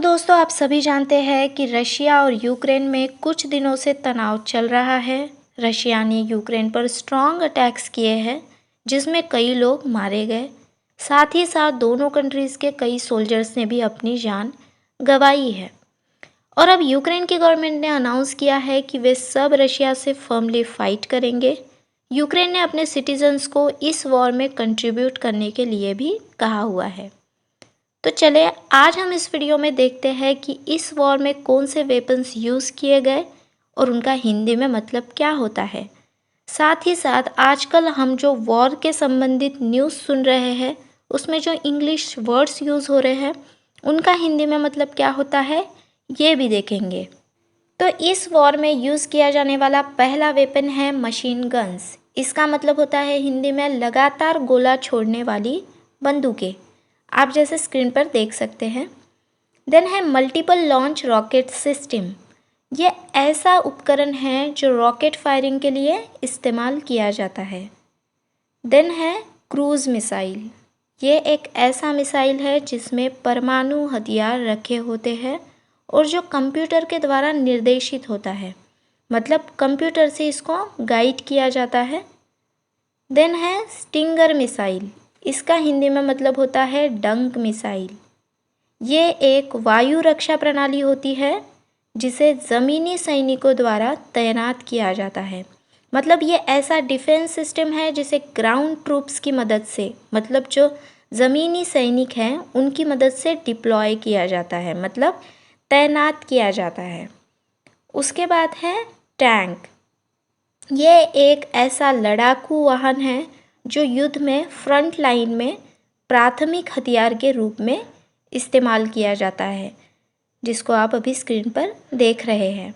दोस्तों आप सभी जानते हैं कि रशिया और यूक्रेन में कुछ दिनों से तनाव चल रहा है। रशिया ने यूक्रेन पर स्ट्रॉन्ग अटैक्स किए हैं जिसमें कई लोग मारे गए। साथ ही साथ दोनों कंट्रीज़ के कई सोल्जर्स ने भी अपनी जान गंवाई है। और अब यूक्रेन की गवर्नमेंट ने अनाउंस किया है कि वे सब रशिया से फर्मली फाइट करेंगे। यूक्रेन ने अपने सिटीजन्स को इस वॉर में कंट्रीब्यूट करने के लिए भी कहा हुआ है। तो चले आज हम इस वीडियो में देखते हैं कि इस वॉर में कौन से वेपन्स यूज़ किए गए और उनका हिंदी में मतलब क्या होता है। साथ ही साथ आजकल हम जो वॉर के संबंधित न्यूज़ सुन रहे हैं उसमें जो इंग्लिश वर्ड्स यूज़ हो रहे हैं उनका हिंदी में मतलब क्या होता है ये भी देखेंगे। तो इस वॉर में यूज़ किया जाने वाला पहला वेपन है मशीन गन्स। इसका मतलब होता है हिंदी में लगातार गोला छोड़ने वाली बंदूकें, आप जैसे स्क्रीन पर देख सकते हैं। देन है मल्टीपल लॉन्च रॉकेट सिस्टम। ये ऐसा उपकरण है जो रॉकेट फायरिंग के लिए इस्तेमाल किया जाता है। देन है क्रूज मिसाइल। ये एक ऐसा मिसाइल है जिसमें परमाणु हथियार रखे होते हैं और जो कंप्यूटर के द्वारा निर्देशित होता है, मतलब कंप्यूटर से इसको गाइड किया जाता है। देन है स्टिंगर मिसाइल। इसका हिंदी में मतलब होता है डंक मिसाइल। ये एक वायु रक्षा प्रणाली होती है जिसे ज़मीनी सैनिकों द्वारा तैनात किया जाता है। मतलब ये ऐसा डिफेंस सिस्टम है जिसे ग्राउंड ट्रूप्स की मदद से, मतलब जो ज़मीनी सैनिक हैं उनकी मदद से डिप्लॉय किया जाता है, मतलब तैनात किया जाता है। उसके बाद है टैंक। ये एक ऐसा लड़ाकू वाहन है जो युद्ध में फ्रंट लाइन में प्राथमिक हथियार के रूप में इस्तेमाल किया जाता है, जिसको आप अभी स्क्रीन पर देख रहे हैं।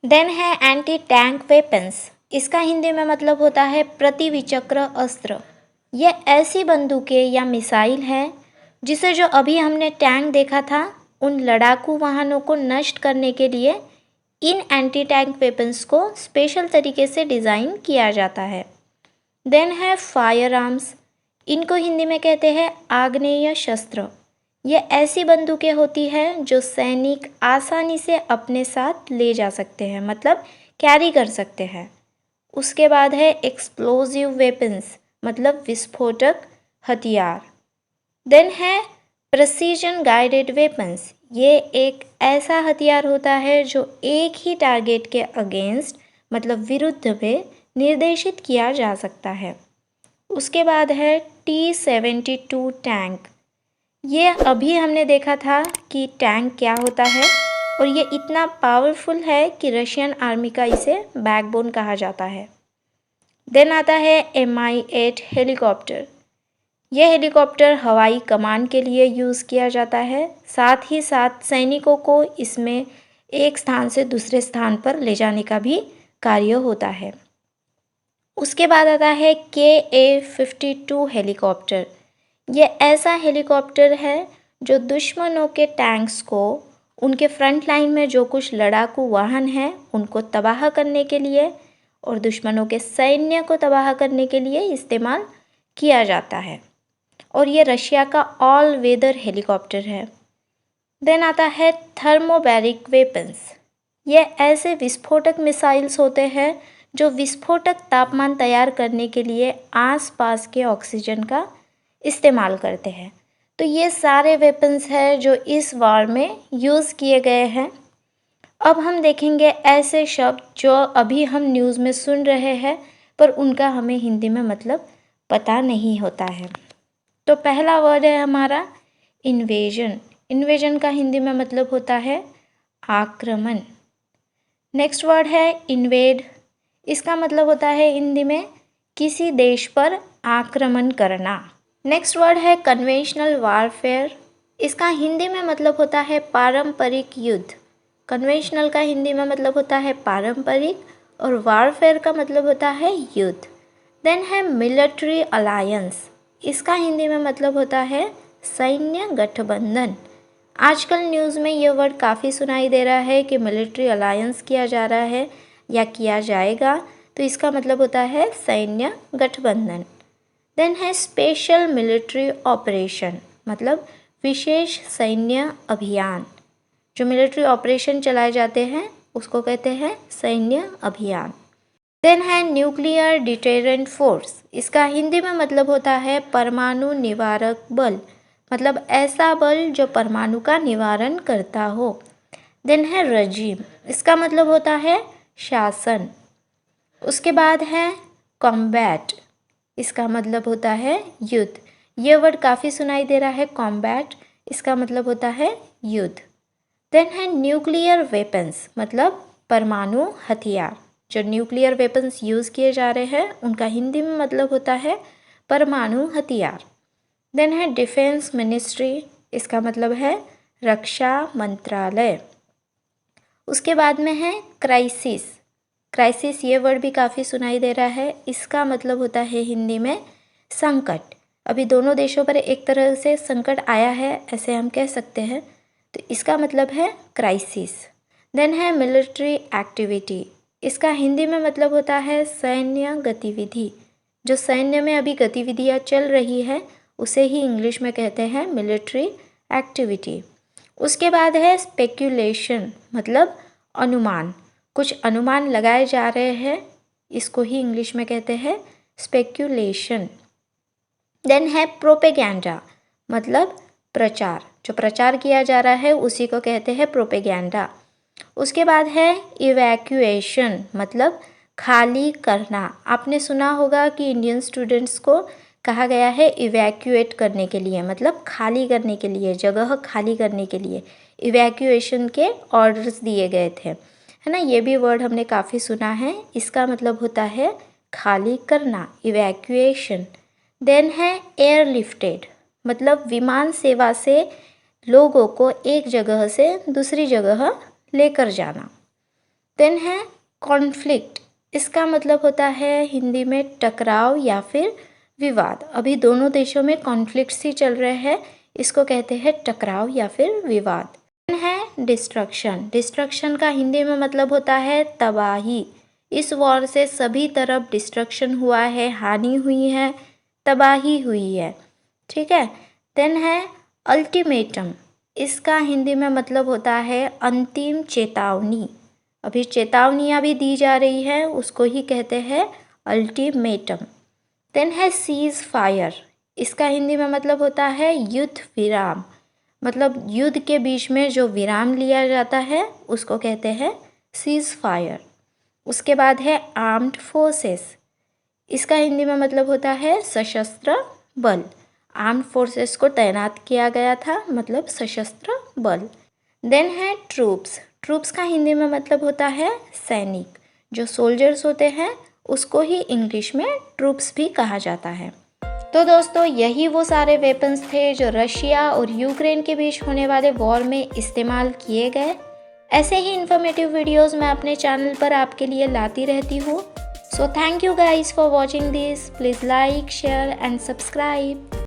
देन है एंटी टैंक वेपन्स। इसका हिंदी में मतलब होता है प्रतिविचक्र अस्त्र। ये ऐसी बंदूकें या मिसाइल है जिसे जो अभी हमने टैंक देखा था उन लड़ाकू वाहनों को नष्ट करने के लिए इन एंटी टैंक वेपन्स को स्पेशल तरीके से डिज़ाइन किया जाता है। देन है फायर आर्म्स। इनको हिंदी में कहते हैं आग्नेय शस्त्र। ये ऐसी बंदूकें होती हैं जो सैनिक आसानी से अपने साथ ले जा सकते हैं, मतलब कैरी कर सकते हैं। उसके बाद है एक्सप्लोजिव वेपन्स, मतलब विस्फोटक हथियार। देन है प्रेसिजन गाइडेड वेपन्स। ये एक ऐसा हथियार होता है जो एक ही टारगेट के अगेंस्ट, मतलब विरुद्ध में निर्देशित किया जा सकता है। उसके बाद है T-72 टैंक। ये अभी हमने देखा था कि टैंक क्या होता है और ये इतना पावरफुल है कि रशियन आर्मी का इसे बैकबोन कहा जाता है। देन आता है Mi-8 हेलीकॉप्टर। यह हेलीकॉप्टर हवाई कमान के लिए यूज़ किया जाता है। साथ ही साथ सैनिकों को इसमें एक स्थान से दूसरे स्थान पर ले जाने का भी कार्य होता है। उसके बाद आता है Ka-52 हेलीकॉप्टर। ये ऐसा हेलीकॉप्टर है जो दुश्मनों के टैंक्स को, उनके फ्रंट लाइन में जो कुछ लड़ाकू वाहन हैं उनको तबाह करने के लिए और दुश्मनों के सैन्य को तबाह करने के लिए इस्तेमाल किया जाता है। और ये रशिया का ऑल वेदर हेलीकॉप्टर है। देन आता है थर्मोबैरिक वेपन्स। ये ऐसे विस्फोटक मिसाइल्स होते हैं जो विस्फोटक तापमान तैयार करने के लिए आसपास के ऑक्सीजन का इस्तेमाल करते हैं। तो ये सारे वेपन्स हैं जो इस वॉर में यूज़ किए गए हैं। अब हम देखेंगे ऐसे शब्द जो अभी हम न्यूज़ में सुन रहे हैं पर उनका हमें हिंदी में मतलब पता नहीं होता है। तो पहला वर्ड है हमारा इन्वेजन। इन्वेजन का हिंदी में मतलब होता है आक्रमण। नेक्स्ट वर्ड है इन्वेड। इसका मतलब होता है हिंदी में किसी देश पर आक्रमण करना। नेक्स्ट वर्ड है कन्वेंशनल वारफेयर। इसका हिंदी में मतलब होता है पारंपरिक युद्ध। कन्वेंशनल का हिंदी में मतलब होता है पारंपरिक और वारफेयर का मतलब होता है युद्ध। देन है मिलिट्री अलायंस। इसका हिंदी में मतलब होता है सैन्य गठबंधन। आजकल न्यूज़ में ये वर्ड काफ़ी सुनाई दे रहा है कि मिलिट्री अलायंस किया जा रहा है या किया जाएगा, तो इसका मतलब होता है सैन्य गठबंधन। देन है स्पेशल मिलिट्री ऑपरेशन, मतलब विशेष सैन्य अभियान। जो मिलिट्री ऑपरेशन चलाए जाते हैं उसको कहते हैं सैन्य अभियान। देन है न्यूक्लियर डिटेरेंट फोर्स। इसका हिंदी में मतलब होता है परमाणु निवारक बल, मतलब ऐसा बल जो परमाणु का निवारण करता हो। देन है रजीम। इसका मतलब होता है शासन। उसके बाद है कॉम्बैट। इसका मतलब होता है युद्ध। ये वर्ड काफ़ी सुनाई दे रहा है, कॉम्बैट। इसका मतलब होता है युद्ध। देन है न्यूक्लियर वेपन्स, मतलब परमाणु हथियार। जो न्यूक्लियर वेपन्स यूज़ किए जा रहे हैं उनका हिंदी में मतलब होता है परमाणु हथियार। देन है डिफेंस मिनिस्ट्री। इसका मतलब है रक्षा मंत्रालय। उसके बाद में है क्राइसिस। क्राइसिस ये वर्ड भी काफ़ी सुनाई दे रहा है। इसका मतलब होता है हिंदी में संकट। अभी दोनों देशों पर एक तरह से संकट आया है, ऐसे हम कह सकते हैं, तो इसका मतलब है क्राइसिस। देन है मिलिट्री एक्टिविटी। इसका हिंदी में मतलब होता है सैन्य गतिविधि। जो सैन्य में अभी गतिविधियाँ चल रही है उसे ही इंग्लिश में कहते हैं मिलिट्री एक्टिविटी। उसके बाद है स्पेक्यूलेशन, मतलब अनुमान। कुछ अनुमान लगाए जा रहे हैं, इसको ही इंग्लिश में कहते हैं स्पेक्यूलेशन। देन है प्रोपेगेंडा, मतलब प्रचार। जो प्रचार किया जा रहा है उसी को कहते हैं प्रोपेगेंडा। उसके बाद है इवैक्यूएशन, मतलब खाली करना। आपने सुना होगा कि इंडियन स्टूडेंट्स को कहा गया है इवैक्यूएट करने के लिए, मतलब खाली करने के लिए, जगह खाली करने के लिए इवैक्यूएशन के ऑर्डर्स दिए गए थे, है ना। ये भी वर्ड हमने काफ़ी सुना है। इसका मतलब होता है खाली करना, इवैक्यूएशन। देन है एयरलिफ्टेड, मतलब विमान सेवा से लोगों को एक जगह से दूसरी जगह लेकर जाना। देन है कॉन्फ्लिक्ट। इसका मतलब होता है हिंदी में टकराव या फिर विवाद। अभी दोनों देशों में कॉन्फ्लिक्ट्स ही चल रहे हैं, इसको कहते हैं टकराव या फिर विवाद। देन है डिस्ट्रक्शन। डिस्ट्रक्शन का हिंदी में मतलब होता है तबाही। इस वॉर से सभी तरफ डिस्ट्रक्शन हुआ है, हानि हुई है, तबाही हुई है, ठीक है। देन है अल्टीमेटम। इसका हिंदी में मतलब होता है अंतिम चेतावनी। अभी चेतावनियाँ भी दी जा रही है, उसको ही कहते हैं अल्टीमेटम। देन है सीज फायर। इसका हिंदी में मतलब होता है युद्ध विराम, मतलब युद्ध के बीच में जो विराम लिया जाता है उसको कहते हैं सीज फायर। उसके बाद है आर्म्ड फोर्सेस। इसका हिंदी में मतलब होता है सशस्त्र बल। आर्म्ड फोर्सेस को तैनात किया गया था, मतलब सशस्त्र बल। देन है ट्रूप्स। ट्रूप्स का हिंदी में मतलब होता है सैनिक। जो सोल्जर्स होते हैं उसको ही इंग्लिश में ट्रूप्स भी कहा जाता है। तो दोस्तों यही वो सारे वेपन्स थे जो रशिया और यूक्रेन के बीच होने वाले वॉर में इस्तेमाल किए गए। ऐसे ही इन्फॉर्मेटिव वीडियोस मैं अपने चैनल पर आपके लिए लाती रहती हूँ। So thank you guys for watching this. Please like, share and subscribe.